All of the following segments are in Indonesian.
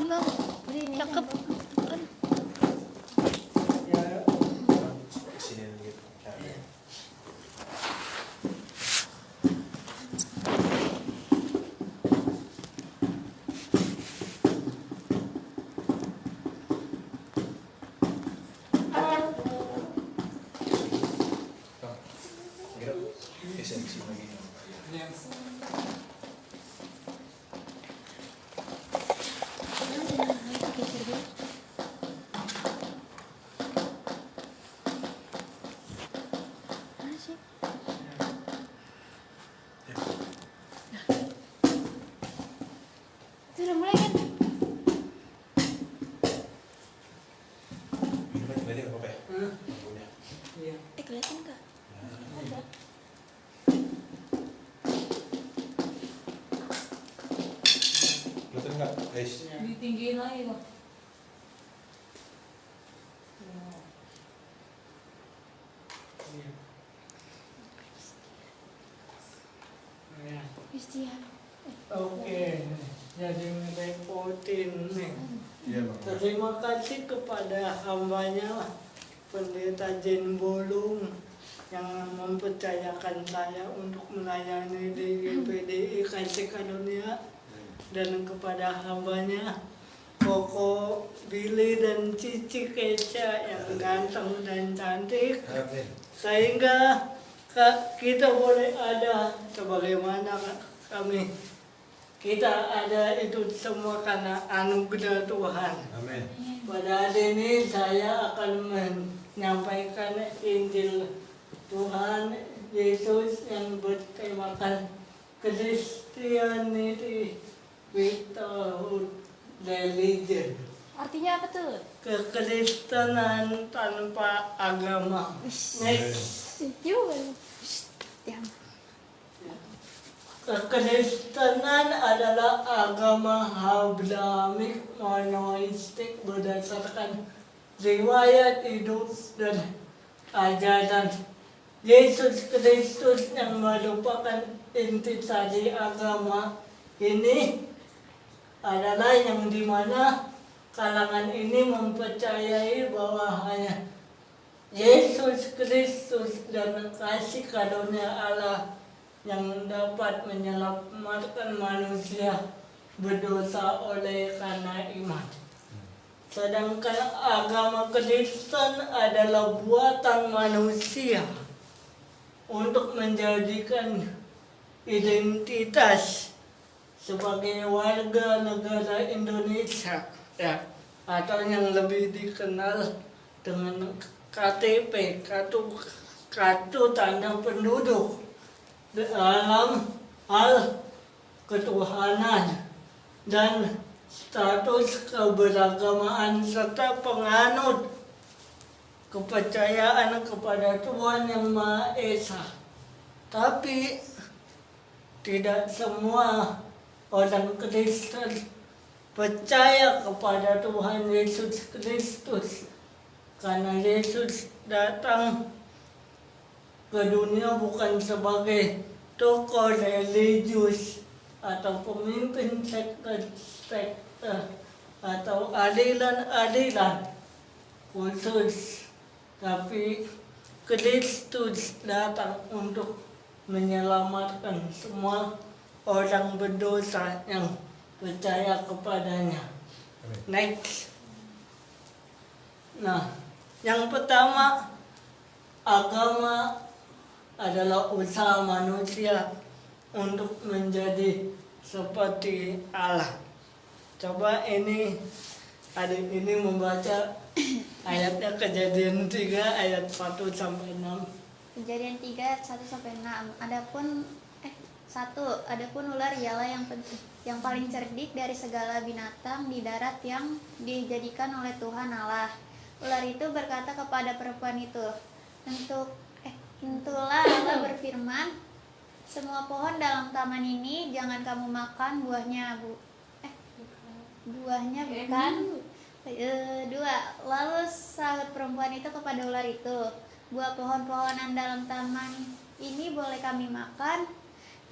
Bang. Cakep. Ya. Sini gitu. Sudah mulai kan? Berarti nggak apa-apa ya? Lampunya. Iya. Kelihatan nggak? Ada. Kelihatan nggak, guys? Ditinggiin lagi Bang. Iya. Ya. Christian. Oke, jadi ngerepotin nih. Iya, Bang. Terima kasih kepada hambanya Pendeta Jen Bolung yang mempercayakan saya untuk melayani di GPDI Kasih Karunia, dan kepada hambanya Koko, Billy dan Cici Keca yang ganteng dan cantik, Amin. sehingga kita boleh ada sebagaimana kami. Kita ada itu semua karena anugerah Tuhan. Amin. Pada hari ini saya akan menyampaikan Injil Tuhan Yesus yang bertemakan Christianity without religion. Artinya apa tuh? Kekristenan tanpa agama. Next. Juga. Diam. Kekristenan adalah agama Abrahamik monoistik berdasarkan riwayat hidup dan ajaran Yesus Kristus yang merupakan intisari agama ini, adalah yang dimana kalangan ini mempercayai bahwa hanya Yesus Kristus dan kasih karunia Allah yang dapat menyelamatkan manusia berdosa oleh karena iman. Sedangkan agama Kristen adalah buatan manusia untuk menjadikan identitas sebagai warga negara Indonesia, ya, atau yang lebih dikenal dengan KTP, kartu tanda penduduk, dalam hal ketuhanan dan status keberagamaan serta penganut kepercayaan kepada Tuhan Yang Maha Esa. Tapi tidak semua orang Kristen percaya kepada Tuhan Yesus Kristus, karena Yesus datang ke dunia bukan sebagai tokoh religius atau pemimpin sekte atau adilan khusus, tapi Kristus datang untuk menyelamatkan semua orang berdosa yang percaya kepadanya. Next. Nah, yang pertama, agama adalah usaha manusia untuk menjadi seperti Allah. Coba ini adik ini membaca ayatnya, Kejadian 3 ayat 1 sampai 6. Kejadian 3 ayat 1 sampai 6. Adapun ular ialah yang paling cerdik dari segala binatang di darat yang dijadikan oleh Tuhan Allah. Ular itu berkata kepada perempuan itu, Tentulah Allah berfirman, semua pohon dalam taman ini jangan kamu makan buahnya, bukan. 2. Lalu sahut perempuan itu kepada ular itu, buah pohon-pohonan dalam taman ini boleh kami makan.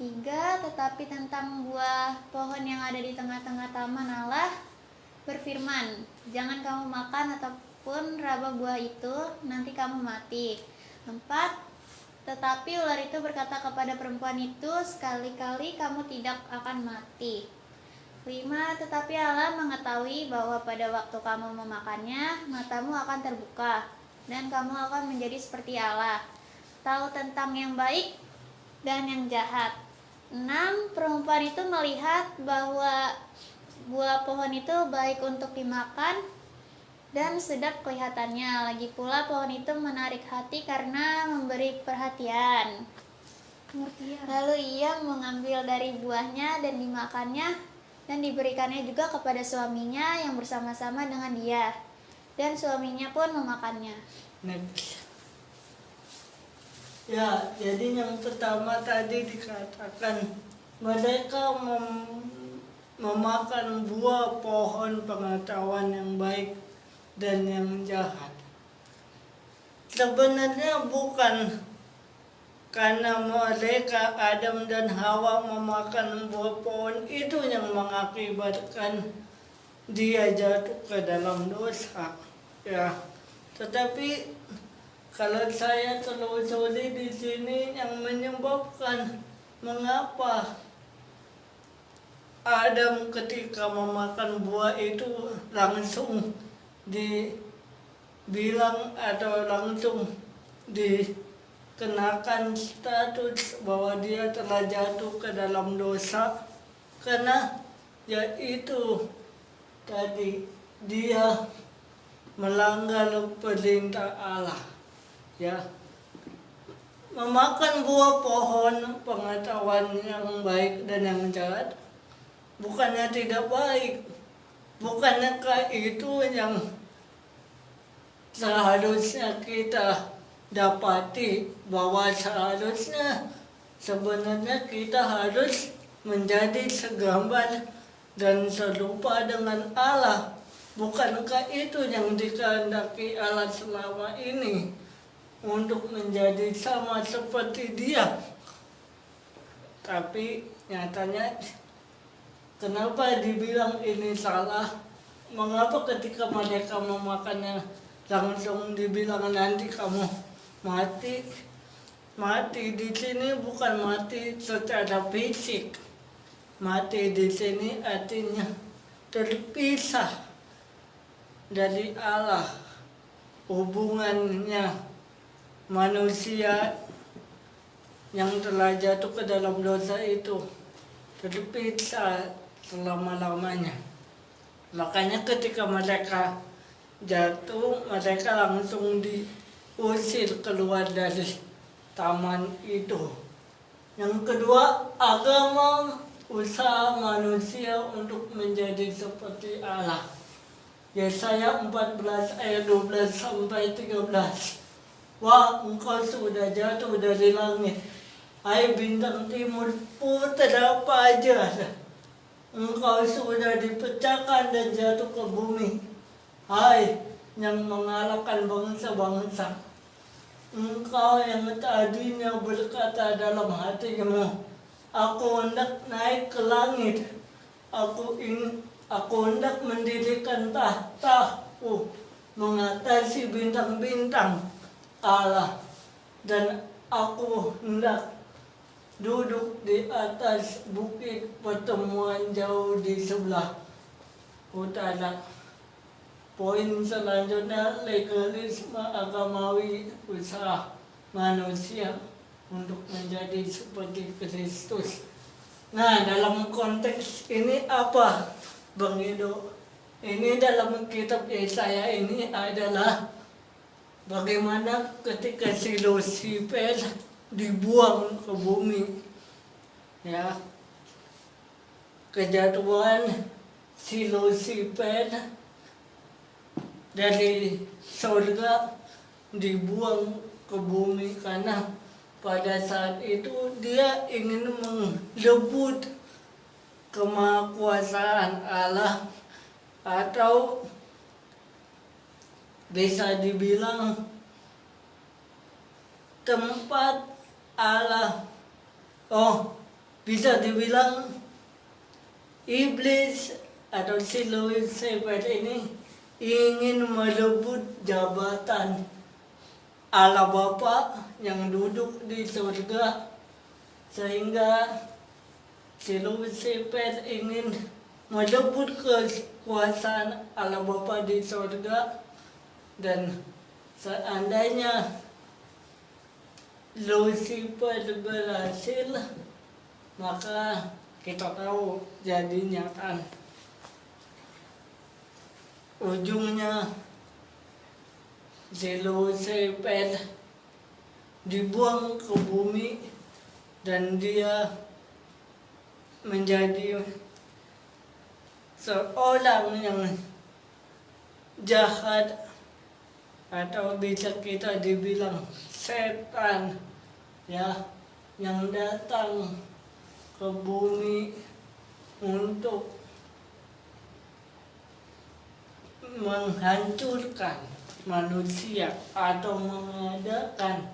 3. Tetapi tentang buah pohon yang ada di tengah-tengah taman Allah, berfirman, "Jangan kamu makan ataupun raba buah itu, nanti kamu mati." 4. Tetapi ular itu berkata kepada perempuan itu, "Sekali-kali kamu tidak akan mati." 5. Tetapi Allah mengetahui bahwa pada waktu kamu memakannya, matamu akan terbuka, dan kamu akan menjadi seperti Allah, tahu tentang yang baik dan yang jahat. 6. Perempuan itu melihat bahwa buah pohon itu baik untuk dimakan dan sedap kelihatannya. Lagi pula pohon itu menarik hati karena memberi perhatian. Lalu ia mengambil dari buahnya dan dimakannya, dan diberikannya juga kepada suaminya yang bersama-sama dengan dia. Dan suaminya pun memakannya. Next. Ya, jadi yang pertama tadi dikatakan mereka memakan buah pohon pengetahuan yang baik dan yang jahat. Sebenarnya bukan karena mereka Adam dan Hawa memakan buah pohon itu yang mengakibatkan dia jatuh ke dalam dosa. Ya, tetapi kalau saya telusuri di sini yang menyebabkan mengapa Adam ketika memakan buah itu langsung dibilang atau langsung dikenakan status bahwa dia telah jatuh ke dalam dosa, karena yaitu tadi dia melanggar perintah Allah. Ya, memakan buah pohon pengetahuan yang baik dan yang jahat bukannya tidak baik, bukankah itu yang seharusnya kita dapati, bahwa seharusnya sebenarnya kita harus menjadi segambar dan serupa dengan Allah. Bukankah itu yang dikehendaki Allah selama ini, untuk menjadi sama seperti Dia? Tapi nyatanya kenapa dibilang ini salah? Mengapa ketika mereka memakannya langsung dibilang nanti kamu mati? Mati di sini bukan mati secara fisik. Mati di sini artinya terpisah dari Allah. Hubungannya manusia yang telah jatuh ke dalam dosa itu terpisah selama-lamanya. Makanya ketika mereka jatuh, mereka langsung diusir keluar dari taman itu. Yang kedua, agama usaha manusia untuk menjadi seperti Allah. Yesaya 14 ayat 12 sampai 13. Wah, engkau sudah jatuh dari langit, hai bintang timur, putra fajar. Engkau sudah dipecahkan dan jatuh ke bumi, hai yang mengalahkan bangsa-bangsa. Engkau yang tadinya berkata dalam hatimu, aku hendak naik ke langit, aku hendak mendirikan tahtaku mengatasi bintang-bintang Allah, dan aku hendak duduk di atas bukit pertemuan jauh di sebelah utara. Poin selanjutnya, legalisme agamawi usaha manusia untuk menjadi seperti Kristus. Nah, dalam konteks ini apa, Bang Edo? Ini dalam kitab Yesaya ini adalah bagaimana ketika si Lucifer dibuang ke bumi, ya, kejatuhan si Lucifer dari surga dibuang ke bumi karena pada saat itu dia ingin merebut kemahakuasaan Allah, atau bisa dibilang tempat Allah. Bisa dibilang iblis atau si Lucifer ini ingin merebut jabatan Allah Bapa yang duduk di surga, sehingga si Lucifer ingin merebut kekuasaan Allah Bapa di surga. Dan seandainya Lucifer berhasil, maka kita tahu jadinya kan ujungnya si Lucifer dibuang ke bumi dan dia menjadi seorang yang jahat, atau bisa kita dibilang setan, ya, yang datang ke bumi untuk menghancurkan manusia atau mengadakan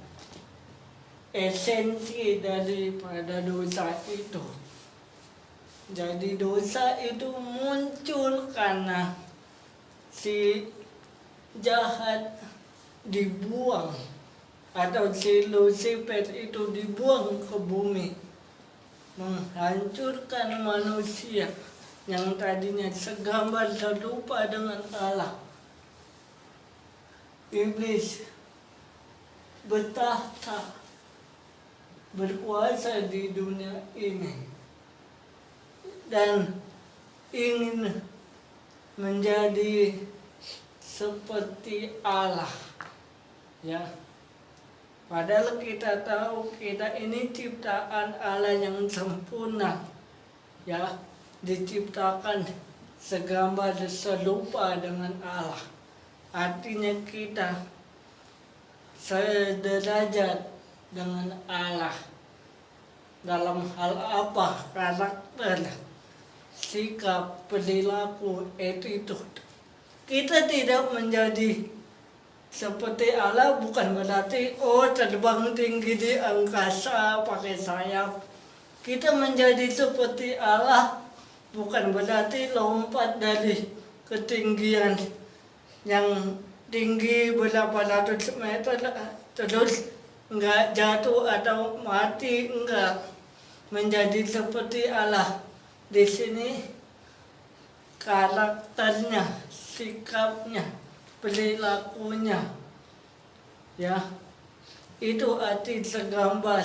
esensi daripada dosa itu. Jadi dosa itu muncul karena si jahat dibuang atau si Lucifer itu dibuang ke bumi, menghancurkan manusia yang tadinya segambar serupa dengan Allah. Iblis bertahta, berkuasa di dunia ini dan ingin menjadi seperti Allah, ya. Padahal kita tahu kita ini ciptaan Allah yang sempurna, ya, diciptakan segambar serupa dengan Allah. Artinya kita sederajat dengan Allah dalam hal apa? Karakter, sikap, perilaku, attitude. Kita tidak menjadi seperti Allah bukan berarti terbang tinggi di angkasa pakai sayap. Kita menjadi seperti Allah bukan berarti lompat dari ketinggian yang tinggi berapa ratus meter terus enggak jatuh atau mati, enggak. Menjadi seperti Allah di sini karakternya, sikapnya, perilakunya, ya, itu arti segambar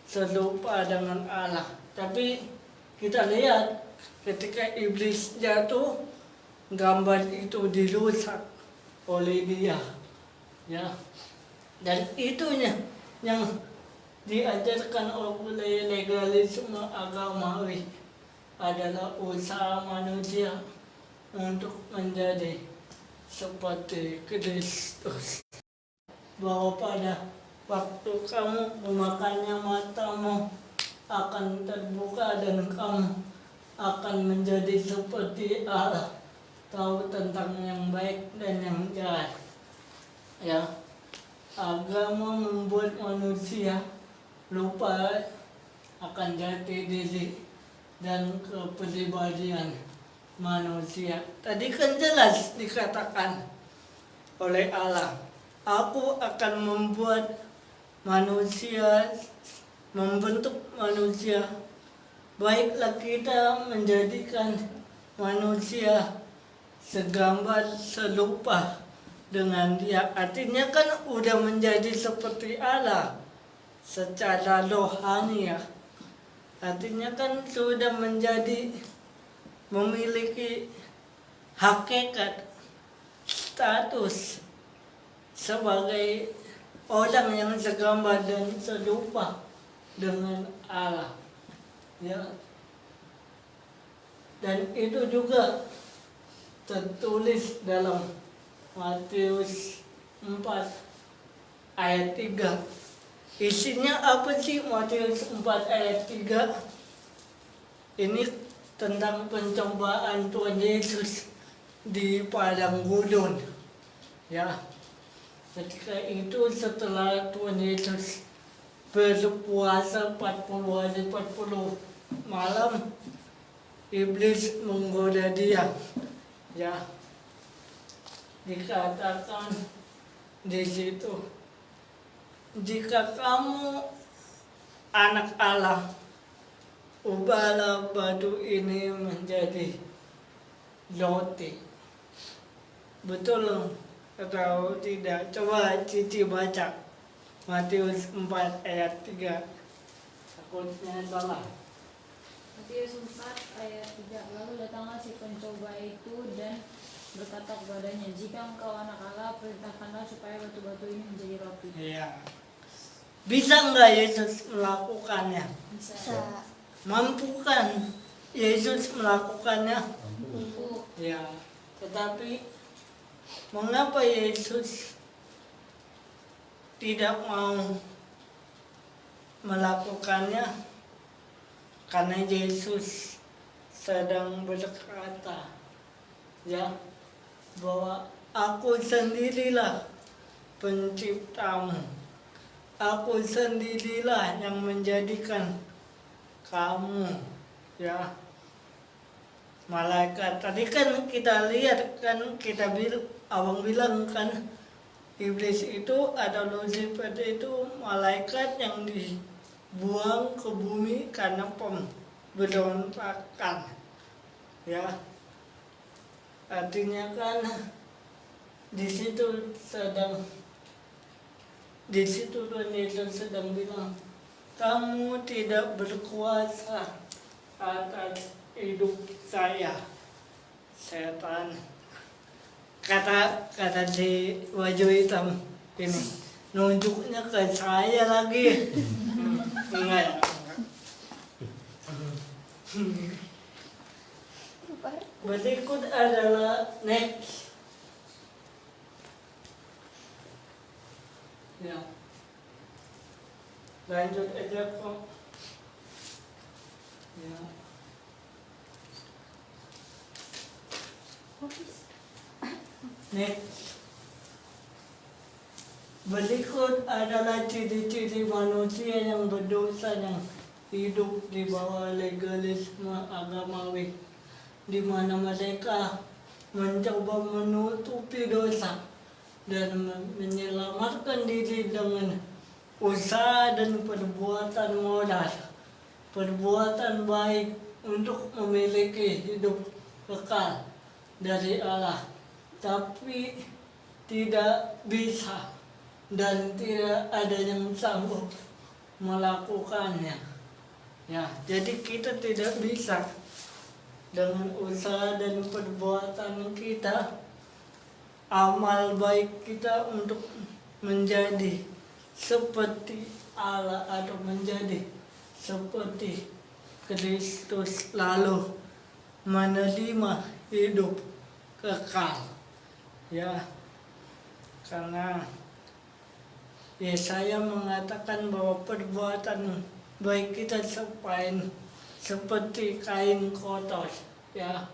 serupa dengan Allah. Tapi kita lihat ketika iblis jatuh, gambar itu dirusak oleh dia, ya. Dan itunya yang diajarkan oleh legalisme agamawi adalah usaha manusia untuk menjadi seperti Kristus. Bahwa pada waktu kamu memakannya, matamu akan terbuka dan kamu akan menjadi seperti Allah, tahu tentang yang baik dan yang jahat. Ya, agama membuat manusia lupa akan jati diri dan kepribadian manusia. Tadi kan jelas dikatakan oleh Allah, aku akan membuat manusia, membentuk manusia. Baiklah kita menjadikan manusia segambar serupa dengan dia. Artinya kan udah menjadi seperti Allah secara rohani, ya. Artinya kan sudah menjadi, memiliki hakikat, status sebagai orang yang segambar dan serupa dengan Allah, ya. Dan itu juga tertulis dalam Matius 4 ayat 3. Isinya apa sih Matius 4 ayat 3? Ini tentang pencobaan Tuhan Yesus di padang gurun, ya. Ketika itu setelah Tuhan Yesus berpuasa 40 hari 40 malam, iblis menggoda dia. Ya, dikatakan di situ, jika kamu anak Allah, ubahlah batu ini menjadi roti. Betul atau tidak? Coba Cici baca Matius 4 ayat 3. Takutnya salah. Matius 4 ayat 3. Lalu datanglah si pencoba itu dan berkata kepadanya, jika engkau anak Allah, perintahkanlah supaya batu-batu ini menjadi roti. Iya. Bisa nggak Yesus melakukannya? Bisa. Mampu kan Yesus melakukannya? Mampu. Ya. Tetapi mengapa Yesus tidak mau melakukannya? Karena Yesus sedang berkata, ya, bahwa aku sendirilah penciptamu, aku sendirilah yang menjadikan kamu, ya. Malaikat tadi kan kita lihat kan, abang bilang kan, iblis itu atau Lucifer itu malaikat yang dibuang ke bumi karena pemberontakan, ya. Artinya kan di situ Tuhan Yesus sedang bilang, kamu tidak berkuasa atas hidup saya, setan. Kata si baju hitam ini nunjuknya ke saya lagi. Enggak. Berikut adalah next. Ya. Lanjut aja kok. Ya. Next. Berikut adalah ciri-ciri manusia yang berdosa yang hidup di bawah legalisme agamawi, di mana mereka mencoba menutupi dosa dan menyelamatkan diri dengan usaha dan perbuatan moral, perbuatan baik untuk memiliki hidup kekal dari Allah, tapi tidak bisa dan tidak ada yang sanggup melakukannya. Ya, jadi kita tidak bisa dengan usaha dan perbuatan kita, amal baik kita untuk menjadi seperti Allah atau menjadi seperti Kristus lalu menerima hidup kekal. Ya, karena Yesaya mengatakan bahwa perbuatan baik kita seperti kain kotor. Ya,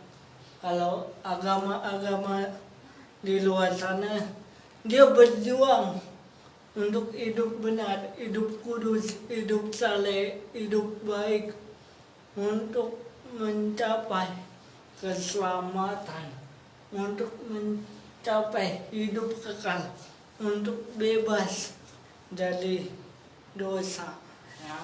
kalau agama-agama di luar sana, dia berjuang untuk hidup benar, hidup kudus, hidup saleh, hidup baik, untuk mencapai keselamatan, untuk mencapai hidup kekal, untuk bebas dari dosa. Ya.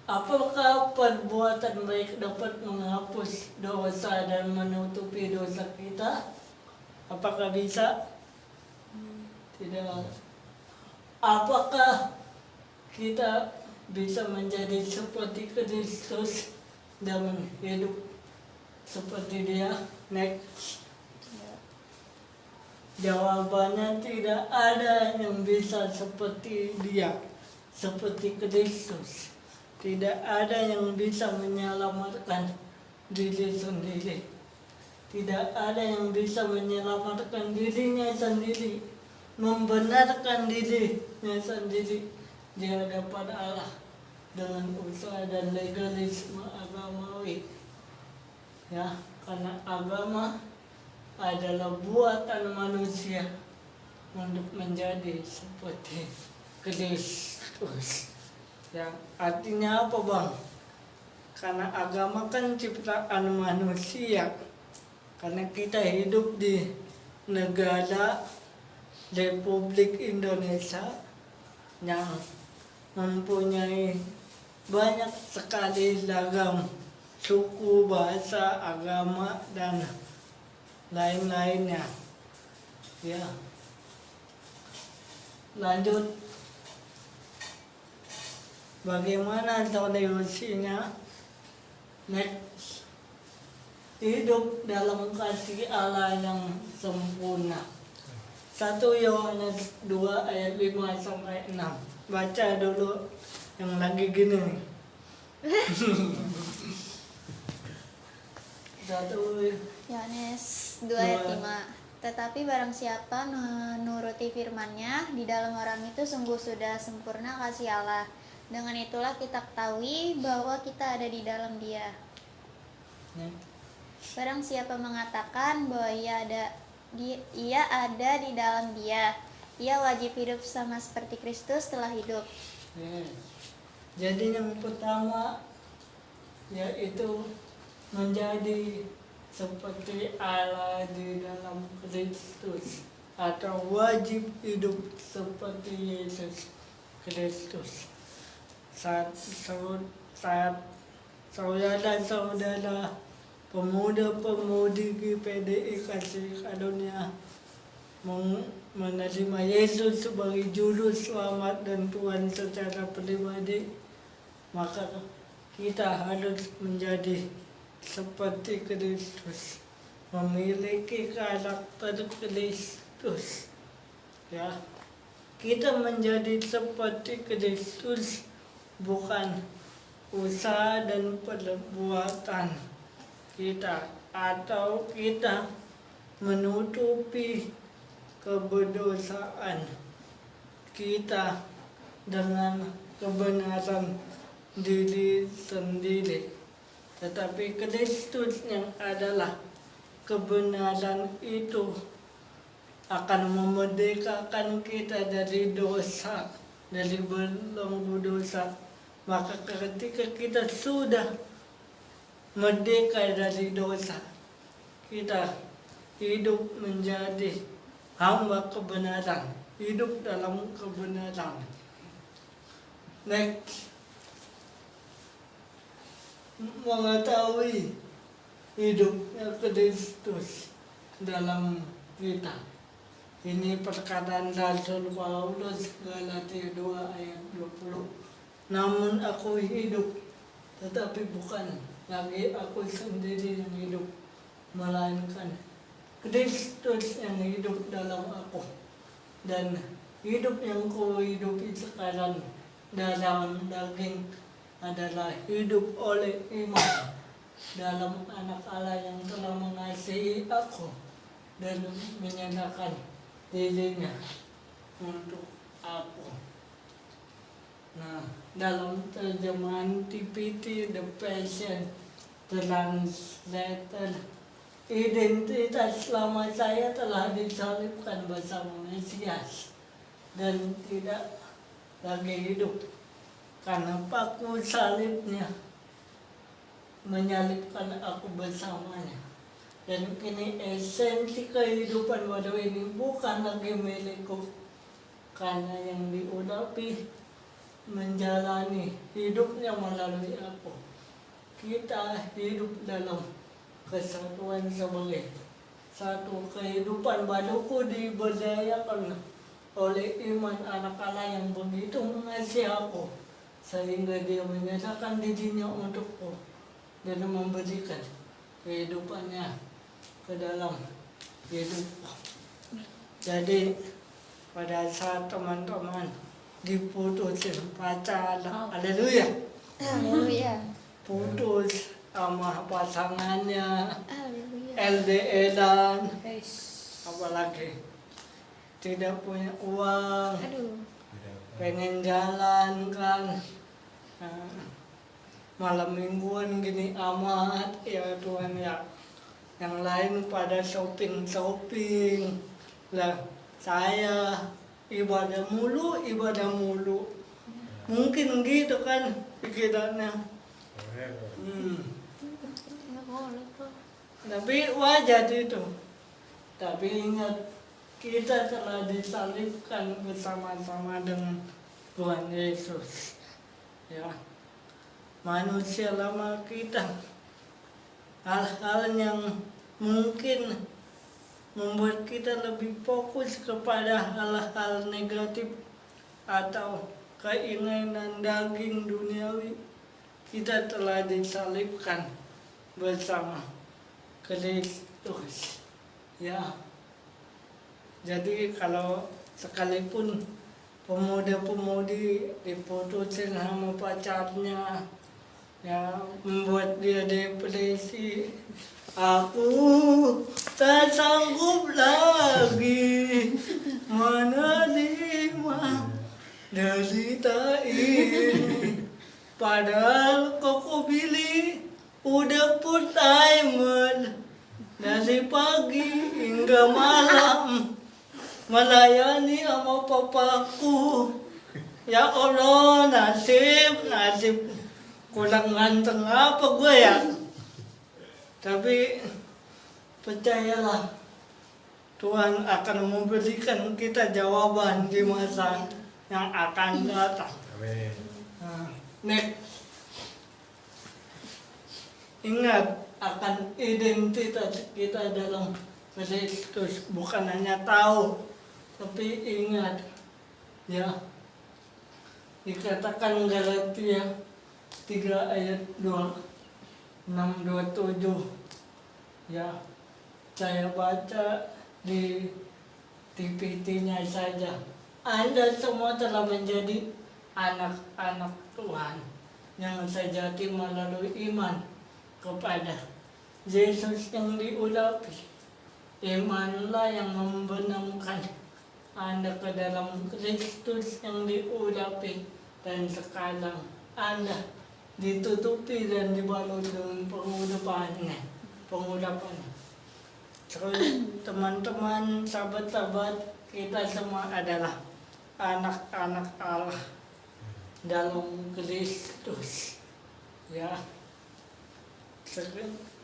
Apakah perbuatan baik dapat menghapus dosa dan menutupi dosa kita? Apakah bisa? Tidak. Apakah kita bisa menjadi seperti Kristus dan hidup seperti Dia? Next. Jawabannya tidak ada yang bisa seperti Dia, seperti Kristus. Tidak ada yang bisa menyelamatkan diri sendiri. Tidak ada yang bisa menyelamatkan dirinya sendiri, membenarkan dirinya sendiri di hadapan Allah dengan usaha dan legalisme agamawi. Ya, karena agama adalah buatan manusia untuk menjadi seperti Kristus. Ya, artinya apa, Bang? karena agama kan ciptaan manusia. Karena kita hidup di negara Republik Indonesia yang mempunyai banyak sekali ragam suku, bahasa, agama, dan lain-lainnya. Ya, lanjut. Bagaimana solusinya? Next. Hidup dalam kasih Allah yang sempurna. 1 Yohanes 2 ayat 5 sampai 6. Baca dulu yang lagi gini. 1 Yohanes 2 ayat 5. Tetapi barang siapa menuruti firman-Nya, di dalam orang itu sungguh sudah sempurna kasih Allah. Dengan itulah kita ketahui bahwa kita ada di dalam Dia. Barang siapa mengatakan bahwa ia ada di dalam Dia, ia wajib hidup sama seperti Kristus telah hidup. Jadi yang pertama yaitu menjadi seperti Allah di dalam Kristus, atau wajib hidup seperti Yesus Kristus. Saat saudara-saudara pemuda-pemudi GPDI Kasih Karunia menerima Yesus sebagai juru selamat dan Tuhan secara pribadi, maka kita harus menjadi seperti Kristus, memiliki karakter Kristus. Ya, kita menjadi seperti Kristus bukan usaha dan perbuatan kita, atau kita menutupi keberdosaan kita dengan kebenaran diri sendiri. Tetapi Kristus yang adalah kebenaran itu akan memerdekakan kita dari dosa, dari belenggu dosa. Maka ketika kita sudah merdeka dari dosa, kita hidup menjadi hamba kebenaran, hidup dalam kebenaran. Next, mengetahui hidupnya Kristus dalam kita. Ini perkataan Rasul Paulus, Galatia 2 ayat 20. Namun aku hidup, tetapi bukan lagi aku sendiri yang hidup, melainkan Kristus yang hidup dalam aku. Dan hidup yang kuhidupi sekarang dalam daging adalah hidup oleh iman dalam Anak Allah yang telah mengasihi aku dan menyatakan dirinya untuk aku. Nah, dalam terjemahan TPT The Passion Translator, identitas lama saya telah disalibkan bersama Mesias dan tidak lagi hidup, karena paku salibnya menyalibkan aku bersamanya. Dan kini esensi kehidupan baru ini bukan lagi milikku, karena yang diurapi menjalani hidupnya melalui aku. Kita hidup dalam kesatuan sebagai satu kehidupan baruku diberdayakan oleh iman Anak Allah yang begitu mengasihi aku, sehingga Dia menyatakan dirinya untukku dan memberikan kehidupannya ke dalam hidupku. Jadi pada saat teman-teman diputusin pacar, haleluya, Haleluya. putus sama pasangannya, Haleluya. LDR-an, Guys, apalagi tidak punya uang, Aduh. pengen jalan kan, malam mingguan gini amat ya Tuhan ya. Yang lain pada shopping lah, saya ibadah mulu. Mungkin gitu kan pikirannya. Hmm. Nggak boleh tuh. Tapi wajar itu. Tapi ingat, kita telah disalibkan bersama-sama dengan Tuhan Yesus. Ya, manusia lama kita, hal-hal yang mungkin membuat kita lebih fokus kepada hal-hal negatif atau keinginan daging duniawi, kita telah disalibkan bersama Kristus. Ya, jadi kalau sekalipun pemuda-pemudi diputusin sama pacarnya, ya membuat dia depresi, aku tak sanggup lagi menerima derita ini. Padahal koko Billy udah full timer dari pagi hingga malam melayani sama papaku. Ya Allah, nasib kurang ganteng apa gue ya. Tapi percayalah, Tuhan akan memberikan kita jawaban di masa yang akan datang. Amin. Nah, next, ingat akan identitas kita dalam Kristus. Bukan hanya tahu, tapi ingat, ya, dikatakan Galatia 3 ayat 6-27. Ya, saya baca di TPT-nya saja. Anda semua telah menjadi anak-anak Tuhan yang sejati melalui iman kepada Yesus yang diurapi. Imanlah yang membenamkan Anda ke dalam Kristus yang diurapi, dan sekarang Anda ditutupi dan dibalut dengan pengurapannya. Terus teman-teman, sahabat-sahabat, kita semua adalah anak-anak Allah dalam Kristus. Ya,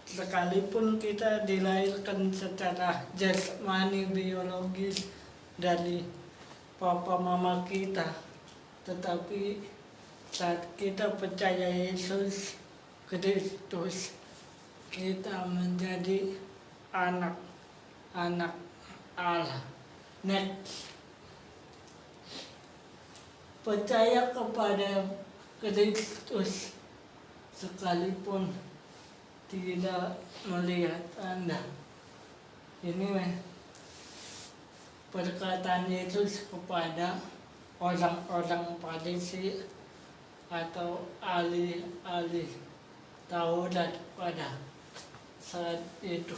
sekalipun kita dilahirkan secara jasmani biologis dari papa mama kita, tetapi saat kita percaya Yesus Kristus, kita menjadi anak-anak Allah. Next, percaya kepada Kristus sekalipun tidak melihat Anda. Ini perkataan Yesus kepada orang-orang Farisi atau ahli-ahli Taurat pada saat itu.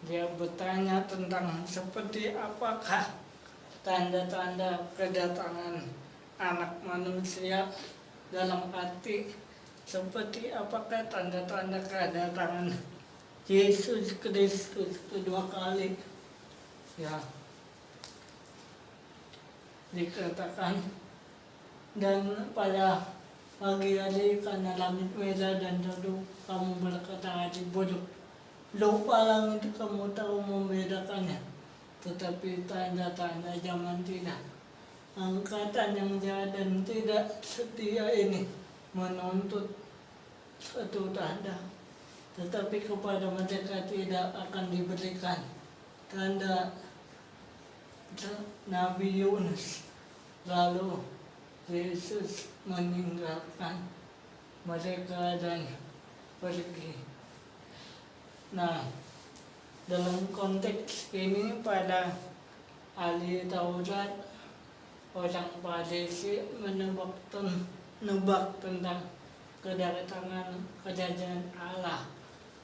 Dia bertanya tentang seperti apakah tanda-tanda kedatangan anak manusia, dalam arti seperti apakah tanda-tanda kedatangan Yesus Kristus kedua kali. Ya, dikatakan, dan pada pagi hari karena langit merah dan teduh, kamu berkata hati bodoh, lupa langit kamu tahu membedakannya, tetapi tanda-tanda zaman tidak. Angkatan yang jahat dan tidak setia ini menuntut satu tanda, tetapi kepada mereka tidak akan diberikan tanda Nabi Yunus. Lalu Yesus meninggalkan mereka dan pergi. Nah, dalam konteks ini pada ahli Taurat, orang Farisi menebak tentang kedatangan kerajaan Allah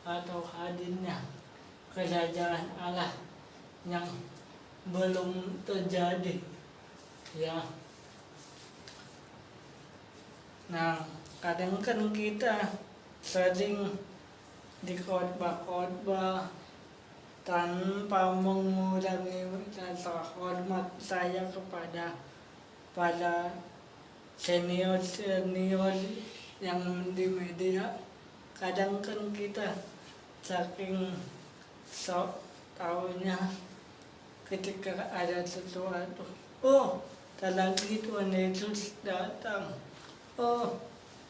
atau hadirnya kerajaan Allah yang belum terjadi. Ya. Nah, kadang kan kita sering di khotbah-khotbah tanpa mengurangi rasa hormat saya kepada para senior yang di media kadang kan kita saking sok tahunya ketika ada sesuatu, oh tak lagi Tuhan Yesus datang, oh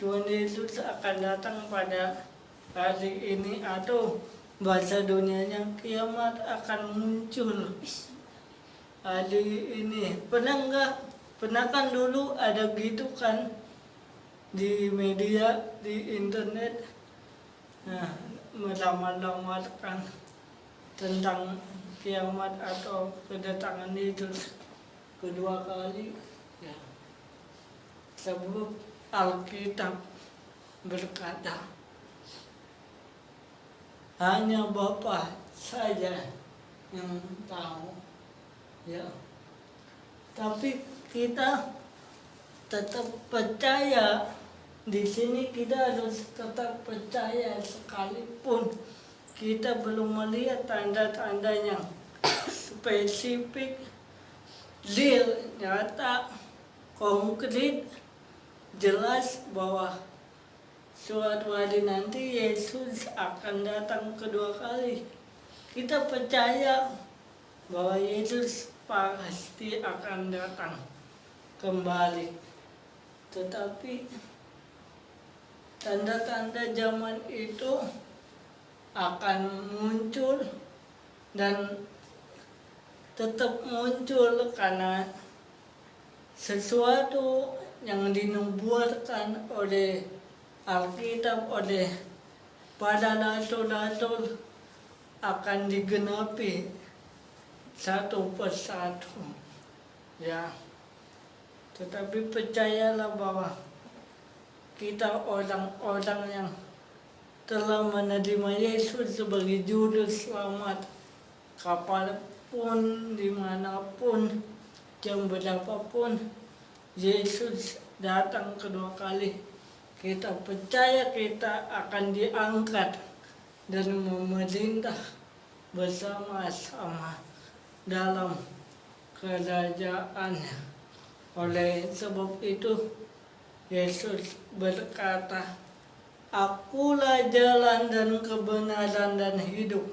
Tuhan Yesus akan datang pada hari ini, atau bahasa dunianya kiamat akan muncul hari ini. Pernah kan dulu ada gitu kan di media, di internet, nah, melamar-lamarkan tentang kiamat atau kedatangan Yesus kedua kali, ya. Sebab Alkitab berkata hanya Bapa saja yang tahu, ya. Tapi kita tetap percaya. Di sini kita harus tetap percaya sekalipun kita belum melihat tanda-tanda yang spesifik, real, nyata, konkret, jelas bahwa suatu hari nanti Yesus akan datang kedua kali. Kita percaya bahwa Yesus pasti akan datang kembali. Tetapi tanda-tanda zaman itu akan muncul dan tetap muncul karena sesuatu yang dinubuatkan oleh Alkitab, oleh para rasul-rasul akan digenapi satu persatu, ya. Tetapi percayalah bahwa kita orang-orang yang telah menerima Yesus sebagai juru selamat, kapanpun, dimanapun, jam berapapun Yesus datang kedua kali, kita percaya kita akan diangkat dan memerintah bersama-sama dalam kerajaannya. Oleh sebab itu Yesus berkata, "Akulah jalan dan kebenaran dan hidup.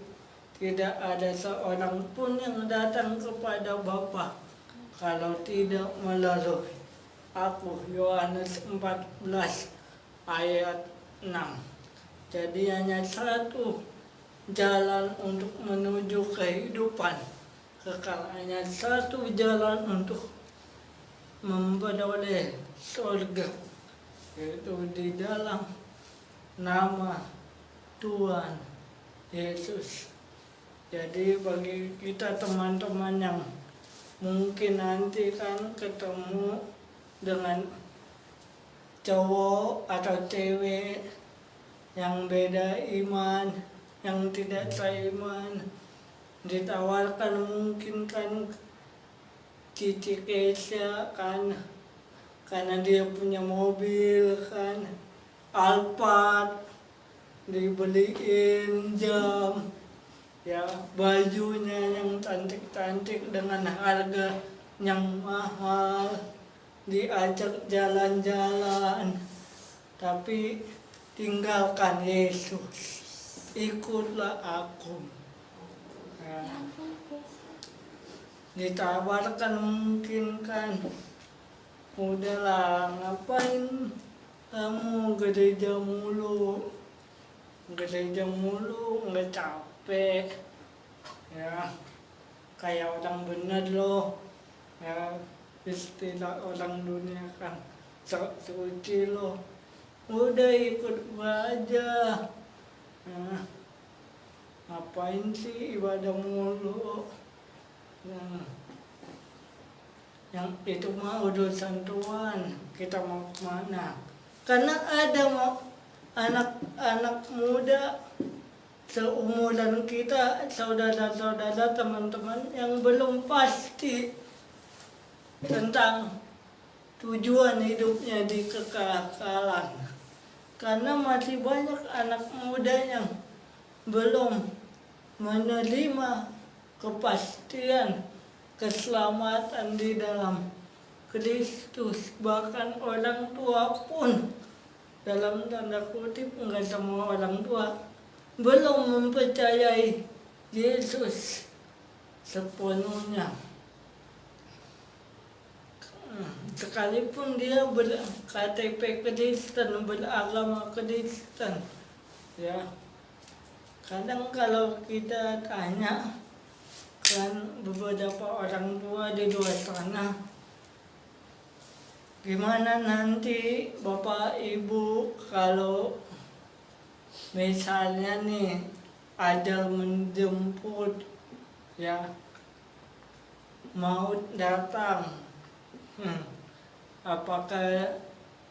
Tidak ada seorang pun yang datang kepada Bapa kalau tidak melalui Aku." Yohanes 14 ayat 6. Jadi hanya satu jalan untuk menuju kehidupan kekal, hanya satu jalan untuk memperoleh surga, yaitu di dalam nama Tuhan Yesus. Jadi bagi kita teman-teman yang mungkin nanti kan ketemu dengan cowok atau cewek yang beda iman, yang tidak seiman, ditawarkan mungkin kan Cici Kesia kan, karena dia punya mobil kan, Alphard, dibeliin jam, ya, bajunya yang cantik-cantik dengan harga yang mahal, diajak jalan-jalan, tapi tinggalkan Yesus, ikutlah aku. Ya. Ditawarkan mungkin kan, udahlah ngapain kamu gereja mulu nggak capek, ya, kayak orang bener loh, ya, istilah orang dunia kan, sok suci loh, udah ikut gua aja, nah, ngapain sih ibadah mulu. Nah, yang itu mah urusan Tuhan, kita mau kemana? Karena ada mau anak-anak muda seumuran kita, saudara-saudara, teman-teman yang belum pasti tentang tujuan hidupnya di kekekalan. Karena masih banyak anak muda yang belum menerima kepastian keselamatan di dalam Kristus. Bahkan orang tua pun dalam tanda kutip enggak semua orang tua belum mempercayai Yesus sepenuhnya. Sekalipun dia ber-KTP Kristen, beragama Kristen, ya. Kadang kalau kita tanya kan beberapa orang tua di luar sana, gimana nanti Bapak Ibu kalau misalnya nih ajal menjemput, ya, maut datang, apakah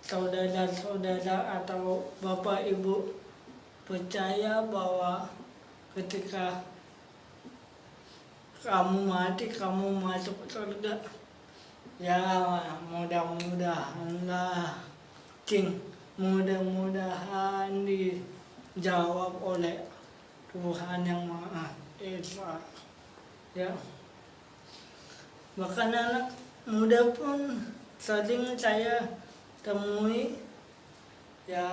saudara-saudara atau Bapak Ibu percaya bahwa ketika kamu mati, kamu masuk surga? Ya, mudah-mudahan lah, Cing. Mudah-mudahan dijawab oleh Tuhan Yang Maha Esa. Ya. Bahkan anak muda pun sering saya temui, ya,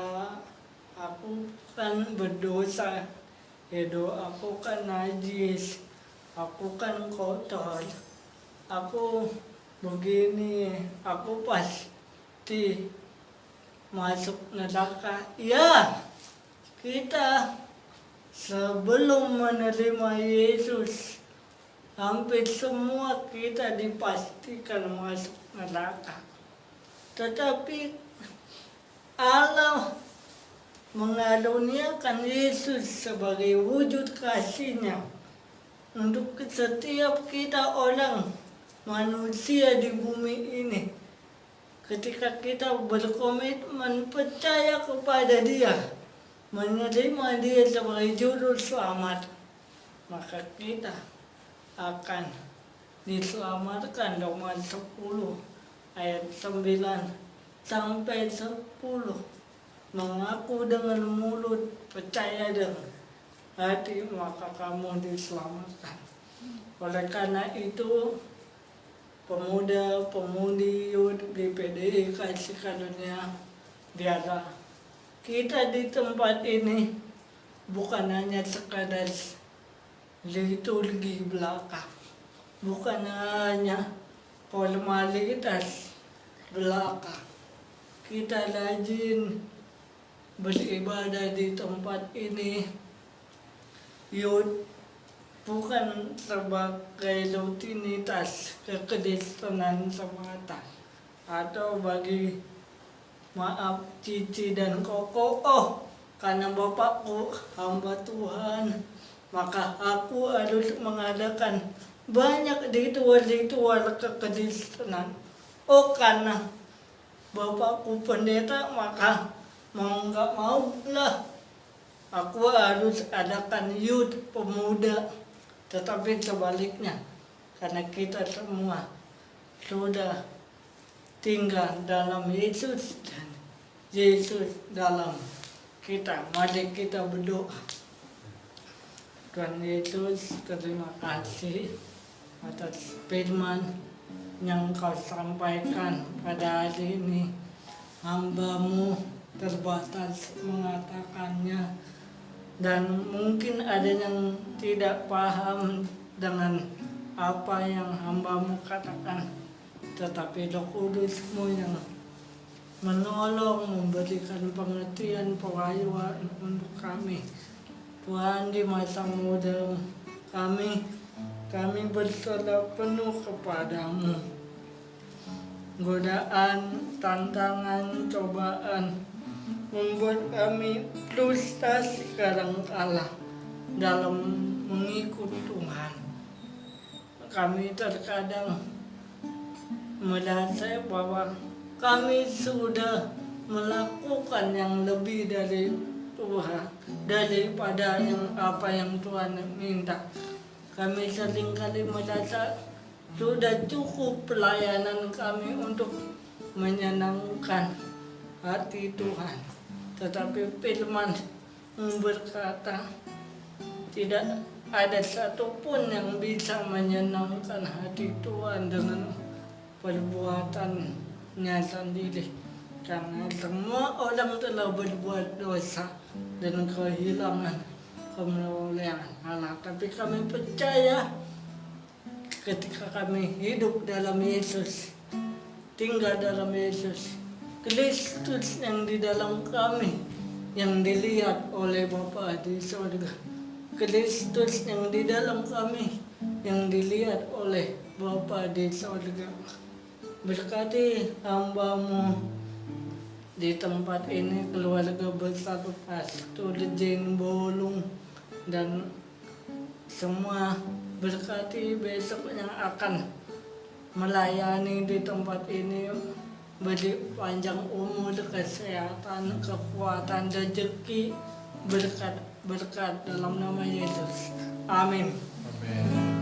aku kan berdosa, aku kan najis, aku kan kotor, aku begini, aku pasti masuk neraka. Ya, kita sebelum menerima Yesus, hampir semua kita dipastikan masuk neraka. Tetapi Allah mengaruniakan Yesus sebagai wujud kasih-Nya untuk setiap kita orang manusia di bumi ini. Ketika kita berkomitmen percaya kepada Dia, menerima Dia sebagai juru selamat, maka kita akan diselamatkan. Roma 10 ayat 9 sampai 10. Mengaku dengan mulut, percaya dengan hati, maka kamu diselamatkan. Oleh karena itu, pemuda-pemudi GPDI Kasih Karunia, biarlah kita di tempat ini bukan hanya sekadar liturgi belaka, bukan hanya formalitas belaka. Kita rajin beribadah di tempat ini, bukan sebagai rutinitas kekristenan semata, atau bagi maaf Cici dan Koko, karena bapakku hamba Tuhan, maka aku harus mengadakan banyak ritual-ritual kekristenan. Karena bapakku pendeta, maka mau nggak mau lah aku harus adakan youth, pemuda. Tetapi sebaliknya, karena kita semua sudah tinggal dalam Yesus dan Yesus dalam kita, mari kita berdoa. Tuhan Yesus, terima kasih atas firman yang Kau sampaikan pada hari ini. Hamba-Mu terbatas mengatakannya, dan mungkin ada yang tidak paham dengan apa yang hamba-Mu katakan. Tetapi Roh Kudus-Mu yang menolong, memberikan pengertian, pengayuan untuk kami. Tuhan, di masa muda kami berserah penuh kepadamu. Godaan, tantangan, cobaan membuat kami frustasi kadangkala dalam mengikut Tuhan. Kami terkadang merasa bahwa kami sudah melakukan yang lebih dari Tuhan, daripada apa yang Tuhan minta. Kami seringkali merasa sudah cukup pelayanan kami untuk menyenangkan hati Tuhan. Tetapi firman berkata, tidak ada satupun yang bisa menyenangkan hati Tuhan dengan perbuatannya sendiri. karena semua orang telah berbuat dosa dan kehilangan kemuliaan Allah. Tapi kami percaya ketika kami hidup dalam Yesus, tinggal dalam Yesus, Kristus yang di dalam kami, yang dilihat oleh Bapa di surga. Kristus yang di dalam kami, yang dilihat oleh Bapa di surga. Berkati hamba-Mu di tempat ini, keluarga besar Pastor Jane Bolung, dan semua. Berkati besok yang akan melayani di tempat ini, beri panjang umur, kesehatan, kekuatan, rezeki, berkat dalam nama Yesus. Amin. Amin.